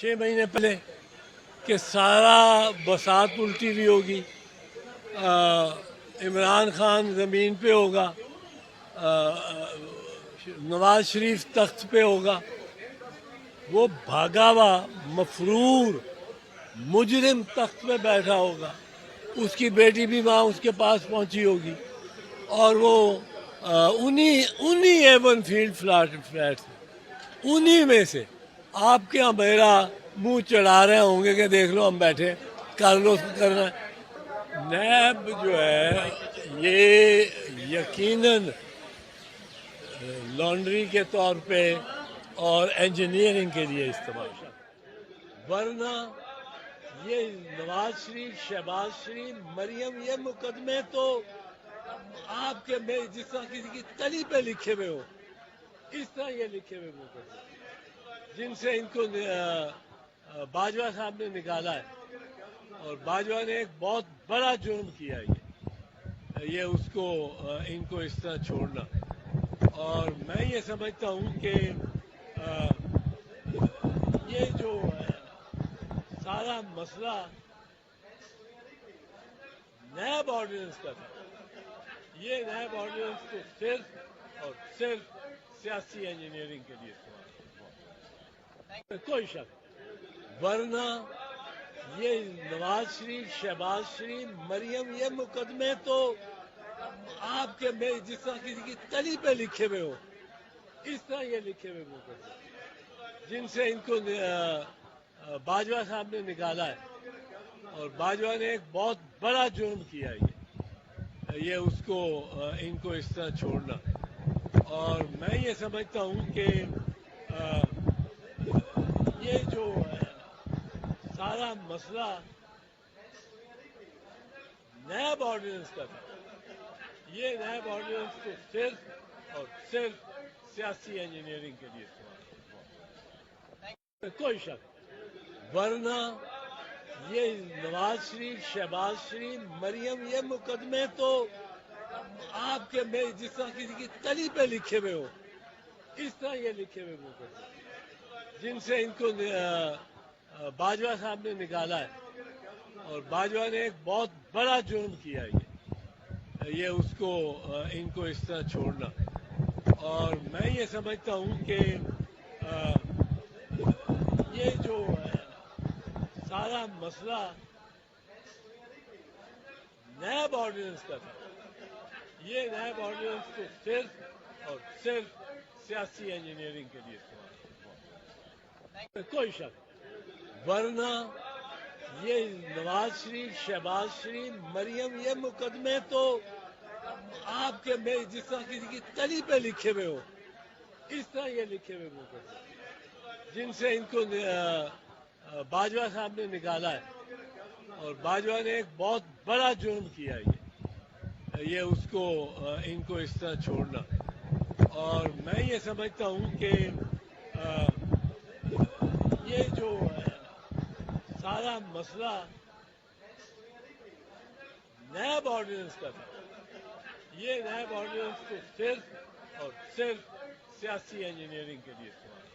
6 महीने पहले कि सारा बसात उल्टी हुई होगी, इमरान खान ज़मीन पे होगा, नवाज शरीफ तख्त पे होगा। वो भागा हुआ मफरूर मुजरिम तख्त पे बैठा होगा, उसकी बेटी भी वहाँ उसके पास पहुँची होगी और वो उन्हीं उन्हीं एवन फील्ड फ्लैट्स उन्हीं में से आपके यहाँ मेरा मुंह चढ़ा रहे होंगे कि देख लो हम बैठे कर लो करना है। नैब जो है ये यकीनन लॉन्ड्री के तौर पे और इंजीनियरिंग के लिए इस्तेमाल, वरना ये नवाज शरीफ, शहबाज शरीफ, मरियम, ये मुकदमे तो आपके में जिस तरह किसी की तली पे लिखे हुए हो, इस तरह ये लिखे हुए मुकदमे जिनसे इनको बाजवा साहब ने निकाला है। और बाजवा ने एक बहुत बड़ा जुर्म किया ये उसको इनको इस तरह छोड़ना। और मैं ये समझता हूँ कि ये जो सारा मसला नैब ऑर्डिनेंस का था, ये नैब ऑर्डिनेंस तो सिर्फ और सिर्फ सियासी इंजीनियरिंग के लिए इस्तेमाल, कोई शक, वरना ये नवाज शरीफ, शहबाज शरीफ, मरियम, ये मुकदमे तो आपके में जिस तरह किसी की तली पे लिखे हुए हो, इस तरह ये लिखे हुए मुकदमे जिनसे इनको बाजवा साहब ने निकाला है। और बाजवा ने एक बहुत बड़ा जुर्म किया ये उसको इनको इस तरह छोड़ना। और मैं ये समझता हूँ कि ये जो सारा मसला नैब ऑर्डिनेंस का था, ये नैब ऑर्डिनेंस तो सिर्फ और सिर्फ सियासी इंजीनियरिंग के लिए इस्तेमाल, कोई शक, वरना ये नवाज शरीफ, शहबाज शरीफ, मरियम, ये मुकदमे तो आपके में जिस तरह किसी की तली पे लिखे हुए हो, इस तरह ये लिखे हुए मुकदमे जिनसे इनको बाजवा साहब ने निकाला है। और बाजवा ने एक बहुत बड़ा जुर्म किया ये उसको इनको इस तरह छोड़ना। और मैं ये समझता हूँ कि ये जो सारा मसला नैब ऑर्डिनेंस का था, ये नैब ऑर्डिनेंस तो सिर्फ और सिर्फ सियासी इंजीनियरिंग के लिए इस्तेमाल, कोई शक, वरना ये नवाज शरीफ, शहबाज शरीफ, मरियम, ये मुकदमे तो आपके में जिस तरह किसी की तली पे लिखे हुए हो, इस तरह ये लिखे हुए मुकदमे जिनसे इनको बाजवा साहब ने निकाला है। और बाजवा ने एक बहुत बड़ा जुर्म किया ये उसको इनको इस तरह छोड़ना। और मैं ये समझता हूँ कि ये जो सारा मसला नैब ऑर्डिनेंस का था, ये नैब ऑर्डिनेंस तो सिर्फ और सिर्फ सियासी इंजीनियरिंग के लिए इस्तेमाल,